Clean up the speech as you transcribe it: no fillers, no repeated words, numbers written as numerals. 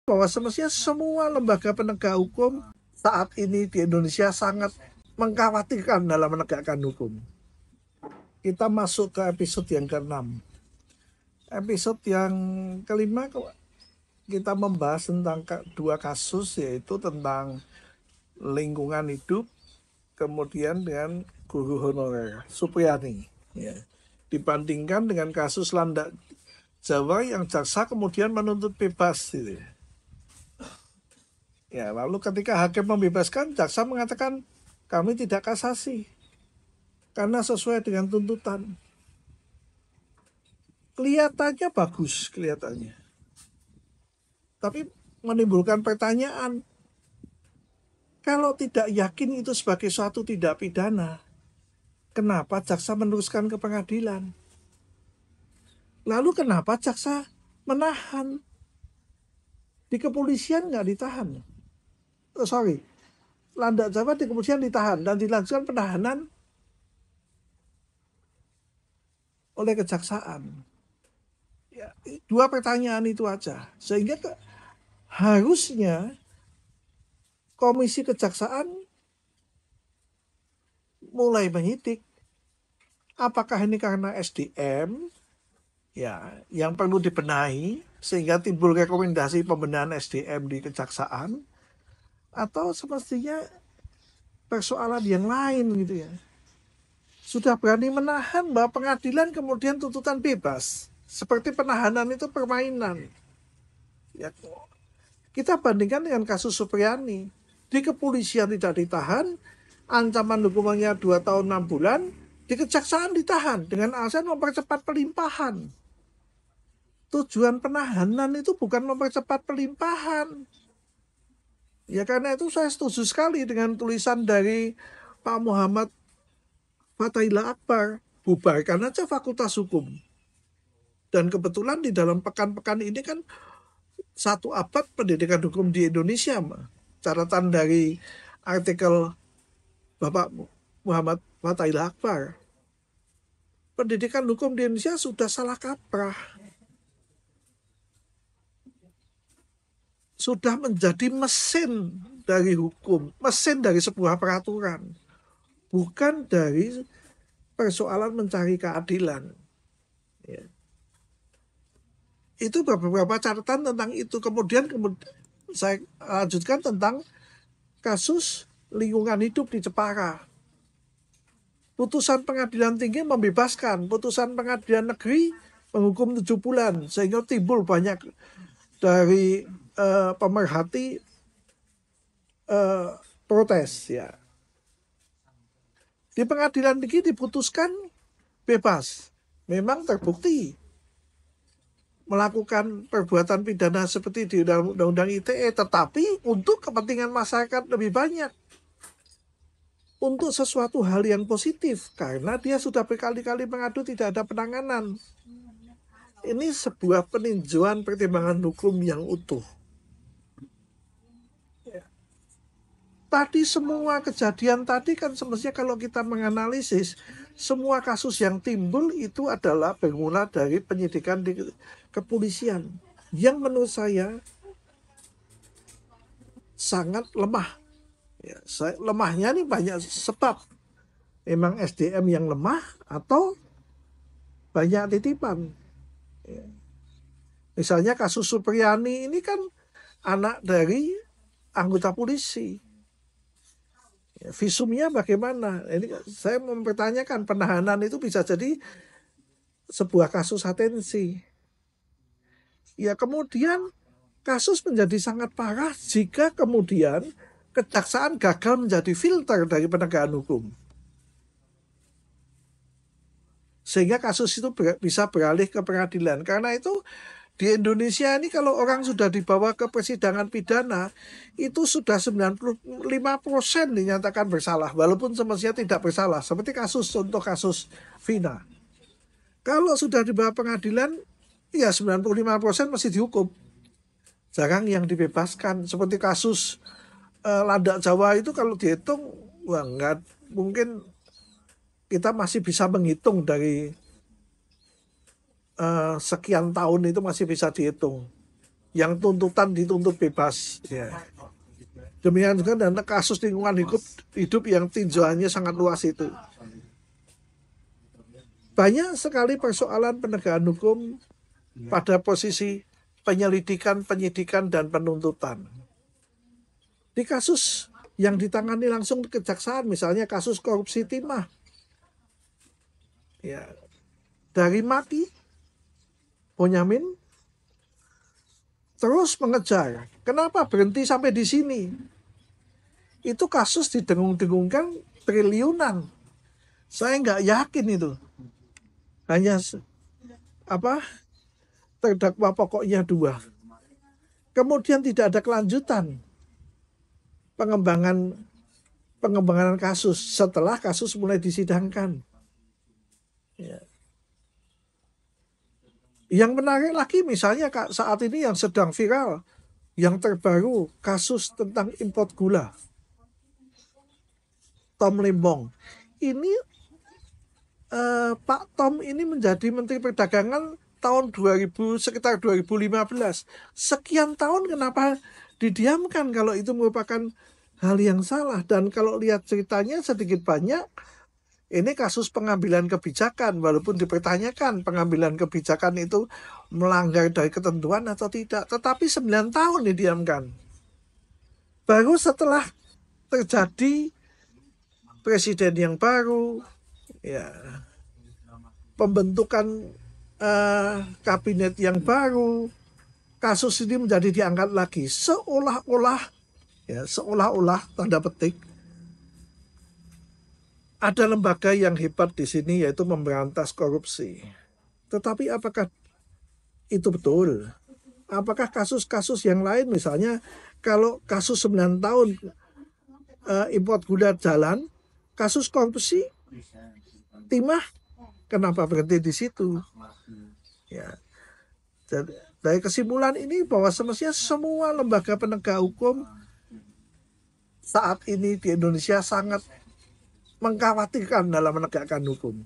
bahwa semestinya semua lembaga penegak hukum saat ini di Indonesia sangat mengkhawatirkan dalam menegakkan hukum. Kita masuk ke episode yang ke-6. Episode yang kelima kita membahas tentang dua kasus, yaitu tentang lingkungan hidup, kemudian dengan guru honorer Supriyani. Ya. Dibandingkan dengan kasus Landak Jawa yang jaksa kemudian menuntut bebas. Gitu. Ya, lalu ketika hakim membebaskan, jaksa mengatakan kami tidak kasasi karena sesuai dengan tuntutan. Kelihatannya bagus, kelihatannya. Tapi menimbulkan pertanyaan, kalau tidak yakin itu sebagai suatu tindak pidana, kenapa jaksa meneruskan ke pengadilan? Lalu kenapa jaksa menahan? Di kepolisian nggak ditahan. Landak Jawa di kepolisian ditahan dan dilakukan penahanan oleh kejaksaan. Ya, dua pertanyaan itu aja. Sehingga harusnya komisi kejaksaan mulai menyidik. Apakah ini karena SDM ya yang perlu dibenahi sehingga timbul rekomendasi pembenahan SDM di kejaksaan, atau semestinya persoalan yang lain gitu ya. Sudah berani menahan bahwa pengadilan kemudian tuntutan bebas. Seperti penahanan itu permainan. Ya, kita bandingkan dengan kasus Supriyani. Di kepolisian tidak ditahan, ancaman hukumannya 2 tahun 6 bulan, di kejaksaan ditahan dengan alasan mempercepat pelimpahan. Tujuan penahanan itu bukan mempercepat pelimpahan. Ya karena itu saya setuju sekali dengan tulisan dari Pak Muhammad Fathahillah Akbar, bubarkan aja Fakultas Hukum. Dan kebetulan di dalam pekan-pekan ini kan 1 abad pendidikan hukum di Indonesia. Catatan dari artikel Bapak Muhammad Fathahillah Akbar. Pendidikan hukum di Indonesia sudah salah kaprah. Sudah menjadi mesin dari hukum, mesin dari sebuah peraturan. Bukan dari persoalan mencari keadilan. Ya. Itu beberapa catatan tentang itu. Kemudian saya lanjutkan tentang kasus lingkungan hidup di Jepara. Putusan pengadilan tinggi membebaskan, putusan pengadilan negeri menghukum 7 bulan, sehingga timbul banyak dari pemerhati protes ya. Di pengadilan tinggi diputuskan bebas, memang terbukti melakukan perbuatan pidana seperti di Undang-Undang ITE, tetapi untuk kepentingan masyarakat lebih banyak, untuk sesuatu hal yang positif, karena dia sudah berkali-kali mengadu tidak ada penanganan. Ini sebuah peninjauan pertimbangan hukum yang utuh. Tadi semua kejadian tadi kan semestinya kalau kita menganalisis, semua kasus yang timbul itu adalah bermula dari penyidikan di kepolisian yang menurut saya sangat lemah. Ya, lemahnya ini banyak sebab. Memang SDM yang lemah atau banyak titipan. Ya. Misalnya kasus Supriyani ini kan anak dari anggota polisi. Ya, visumnya bagaimana? Ini saya mempertanyakan, penahanan itu bisa jadi sebuah kasus atensi. Ya kemudian kasus menjadi sangat parah jika kemudian kejaksaan gagal menjadi filter dari penegakan hukum. Sehingga kasus itu bisa beralih ke pengadilan. Karena itu di Indonesia ini kalau orang sudah dibawa ke persidangan pidana, itu sudah 95% dinyatakan bersalah, walaupun semestinya tidak bersalah. Seperti contoh kasus Vina. Kalau sudah dibawa pengadilan, ya 95% masih dihukum. Jarang yang dibebaskan. Seperti kasus Landak Jawa itu kalau dihitung, wah enggak, mungkin kita masih bisa menghitung dari sekian tahun itu masih bisa dihitung. yang tuntutan dituntut bebas. Ya. Demikian juga dan kasus lingkungan hidup yang tinjauannya sangat luas itu. Banyak sekali persoalan penegakan hukum pada posisi penyelidikan, penyidikan, dan penuntutan. Di kasus yang ditangani langsung kejaksaan, misalnya kasus korupsi timah, ya, dari mati, Bonyamin terus mengejar. Kenapa berhenti sampai di sini? Itu kasus didengung-dengungkan triliunan. Saya nggak yakin itu. Hanya terdakwa pokoknya 2. Kemudian tidak ada kelanjutan pengembangan kasus setelah kasus mulai disidangkan. Ya. Yang menarik lagi misalnya saat ini yang sedang viral, yang terbaru kasus tentang impor gula. Tom Lembong. Ini Pak Tom ini menjadi Menteri Perdagangan tahun sekitar 2015. Sekian tahun kenapa didiamkan kalau itu merupakan hal yang salah. Dan kalau lihat ceritanya sedikit banyak, ini kasus pengambilan kebijakan, walaupun dipertanyakan pengambilan kebijakan itu melanggar dari ketentuan atau tidak. Tetapi 9 tahun didiamkan. Baru setelah terjadi presiden yang baru, ya, pembentukan kabinet yang baru, kasus ini menjadi diangkat lagi. Seolah-olah tanda petik, ada lembaga yang hebat di sini yaitu memberantas korupsi. Tetapi apakah itu betul? Apakah kasus-kasus yang lain, misalnya kalau kasus 9 tahun impor gula jalan, kasus korupsi timah, kenapa berhenti di situ? Ya. Dari kesimpulan ini bahwa semestinya semua lembaga penegak hukum saat ini di Indonesia sangat mengkhawatirkan dalam menegakkan hukum.